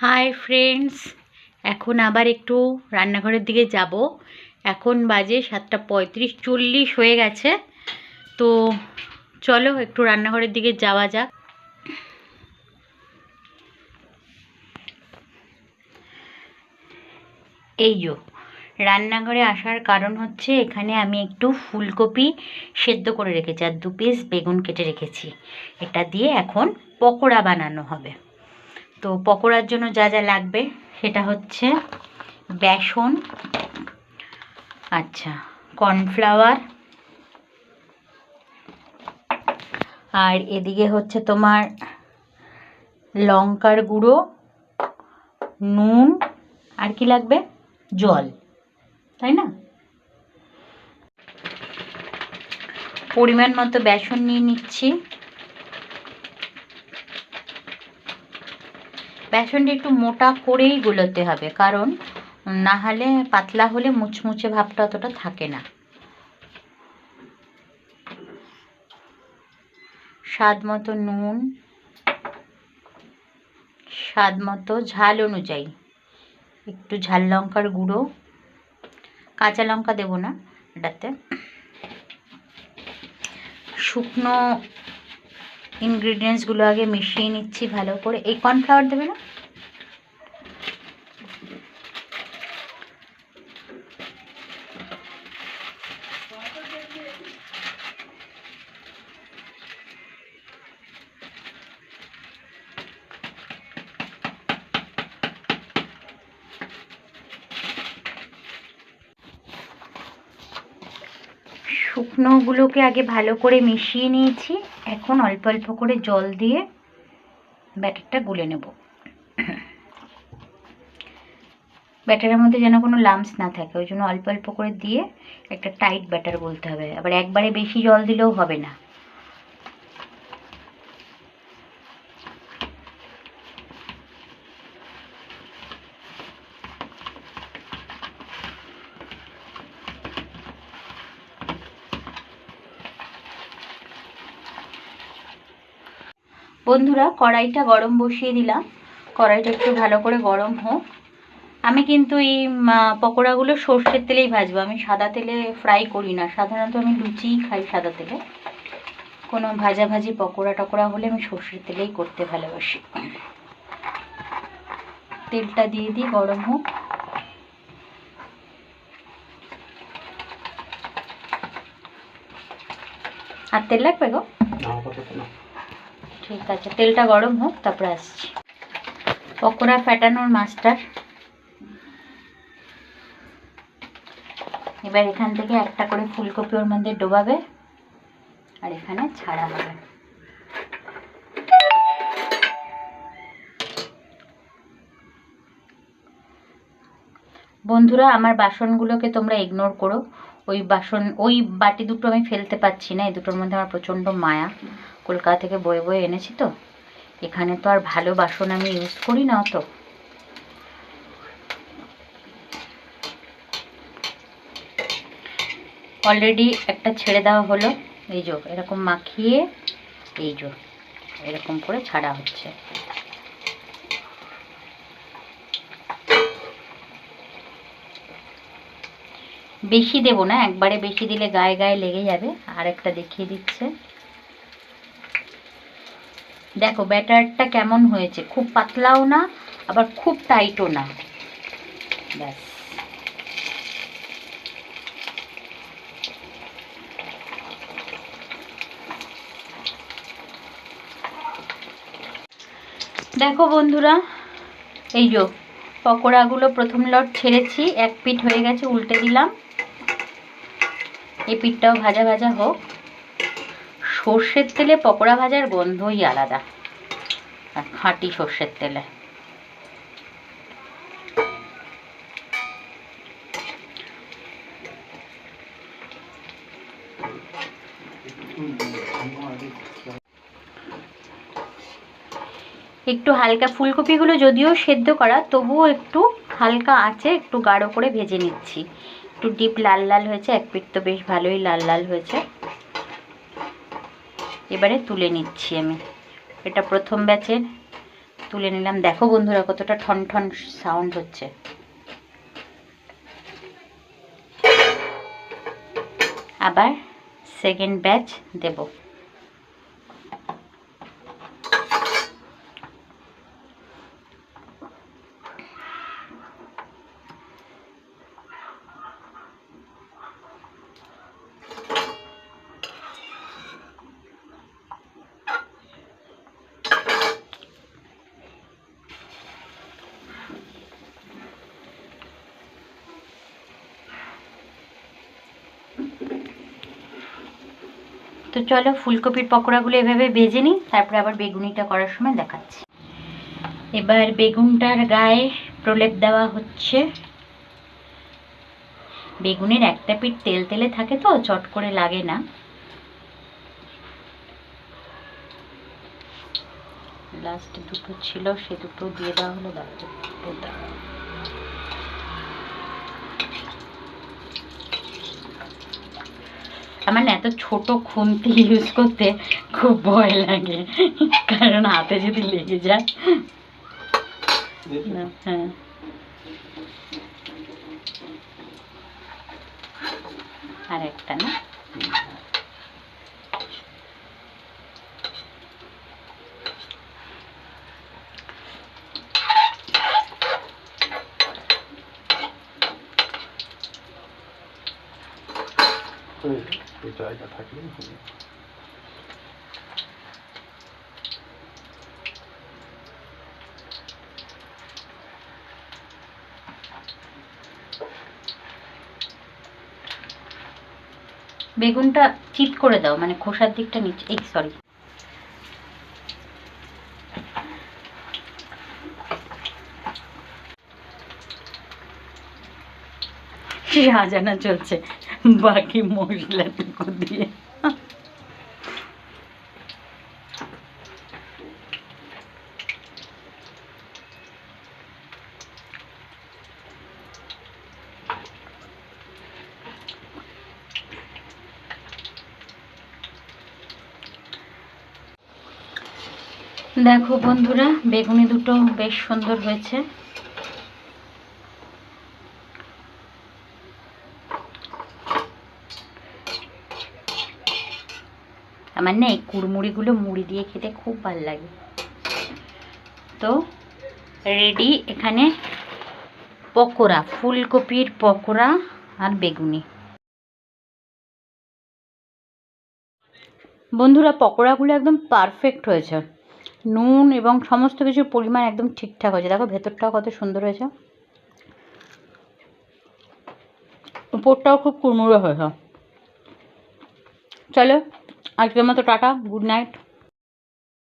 Hi friends, এখন আবার একটু রান্নাঘরের দিকে যাব। এখন বাজে 7:35, 40 হয়ে গেছে। তো চলো একটু রান্নাঘরের দিকে যাওয়া যাক। এই যো রান্নাঘরে আসার কারণ হচ্ছে, এখানে আমি একটু ফুলকপি সেদ্ধ করে রেখেছি আর 2 পিস বেগুন কেটে রেখেছি। এটা দিয়ে এখন পকোড়া বানানো হবে। তো পকোড়ার জন্য যা যা লাগবে সেটা হচ্ছে বেসন, আচ্ছা, কর্নফ্লাওয়ার, আর এদিকে হচ্ছে তোমার লঙ্কার গুঁড়ো, নুন, আর কি লাগবে, জল, তাই না? পরিমাণ মতো বেসন নিয়ে নিচ্ছি। বেসনটা একটু মোটা করেই গুলোতে হবে, কারণ না হলে পাতলা হলে মুচমুচে ভাবটা অতটা থাকে না। স্বাদ মতো নুন, স্বাদ মতো ঝাল অনুযায়ী একটু ঝাল লঙ্কার গুঁড়ো, কাঁচা লঙ্কা দেবো না এটাতে। শুকনো ইনগ্রিডিয়েন্টসগুলো আগে মিশিয়ে নিচ্ছি ভালো করে। এই কর্নফ্লাওয়ার দেবে না? শুকনোগুলোকে আগে ভালো করে মিশিয়ে নিয়েছি। এখন অল্প অল্প করে জল দিয়ে ব্যাটারটা গুলে নেব। ব্যাটারের মধ্যে যেন কোনো লাম্পস না থাকে, ওই জন্য অল্প অল্প করে দিয়ে একটা টাইট ব্যাটার বলতে হবে। আবার একবারে বেশি জল দিলেও হবে না। বন্ধুরা, কড়াইটা গরম বসিয়ে দিলাম। কড়াইটা একটু ভালো করে গরম হোক। আমি কিন্তু এই পকোড়াগুলো সর্ষের তেলেই ভাজবো। আমি সাদা তেলে ফ্রাই করি না। সাধারণত আমি লুচিই খাই সাদা তেলে। কোনো ভাজাভাজি পকোড়া টকোড়া হলে আমি সর্ষের তেলেই করতে ভালোবাসি। তেলটা দিয়ে দিই, গরম হোক। আর তেল লাগবে গো? ঠিক আছে, তেলটা গরম হোক, তারপরে আসছি। পকোড়া ফ্যাটানোর মাস্টার। এবার এখান থেকে একটা করে ফুলকপি ওর মধ্যে ডোবাবে আর এখানে ছাড়া হবে। বন্ধুরা, আমার বাসনগুলোকে তোমরা ইগনোর করো। ওই বাটি দুটো আমি ফেলতে পাচ্ছি না। এই দুটোর মধ্যে আমার প্রচণ্ড মায়া। কলকাতা থেকে বয়ে বয়ে এনেছি তো। এখানে তো আর ভালো বাসন আমি ইউজ করি না অত। অলরেডি একটা ছেড়ে দেওয়া হলো। এই যে এরকম মাখিয়ে, এই যে এরকম করে ছাড়া হচ্ছে। বেশি দেব না, একবারে বেশি দিলে গায়ে গায়ে লেগে যাবে। আর একটা দেখিয়ে দিচ্ছে, দেখো ব্যাটারটা কেমন হয়েছে। খুব পাতলাও না, আবার খুব টাইটও না। ব্যাস। দেখো বন্ধুরা, এই যে পকোড়াগুলো প্রথম লট ছেড়েছি, এক পিঠ হয়ে গেছে, উল্টে দিলাম। এই পিঠটাও ভাজা ভাজা হোক। সর্ষের তেলে পকোড়া ভাজার গন্ধই আলাদা, খাঁটি সর্ষের তেলে। একটু হালকা, ফুলকপিগুলো যদিও সেদ্ধ করা, তবুও একটু হালকা আঁচে একটু গাঢ় করে ভেজে নিচ্ছি। একটু ডিপ লাল লাল হয়েছে, এক পিঠ তো বেশ ভালোই লাল লাল হয়েছে। এবারে তুলে নিচ্ছি আমি। এটা প্রথম ব্যাচের তুলে নিলাম। দেখো বন্ধুরা কতটা ঠন ঠন সাউন্ড হচ্ছে। আবার সেকেন্ড ব্যাচ দেব। তো চলো ফুলকপির পকোড়াগুলো এভাবে ভেজে নিই, তারপরে আবার বেগুনিটা করার সময় দেখাচ্ছি। এবার বেগুনটার গায়ে প্রলেপ দেওয়া হচ্ছে। বেগুনের একটা পিঠ তেল তেলে থাকে তো চট করে লাগে না। লাস্ট দুটো ছিল, সে দুটো দিয়ে দেওয়া হলো। আমার না এত ছোট খুন্তি ইউজ করতে খুব ভয় লাগে, কারণ হাতে যদি লেগে যায়। হ্যাঁ, আর একটা না। জায়গা থাকলে বেগুনটা চিট করে দাও, মানে খোসার দিকটা নিচে। এই সরি, সাজানো চলছে বাকি মশলাটুকু দিয়ে। দেখো বন্ধুরা বেগুনি দুটো বেশ সুন্দর হয়েছে। আমার না এই কুড়মুড়িগুলো মুড়ি দিয়ে খেতে খুব ভালো লাগে। তো রেডি এখানে পকোড়া, ফুলকপির পকোড়া আর বেগুনি। বন্ধুরা পকোড়াগুলো একদম পারফেক্ট হয়েছে, নুন এবং সমস্ত কিছুর পরিমাণ একদম ঠিকঠাক হয়েছে। দেখো ভেতরটাও কত সুন্দর হয়েছে, উপরটাও খুব কুড়মুড়ো হয়েছে। চলো আজকের মতো টাটা, গুড নাইট।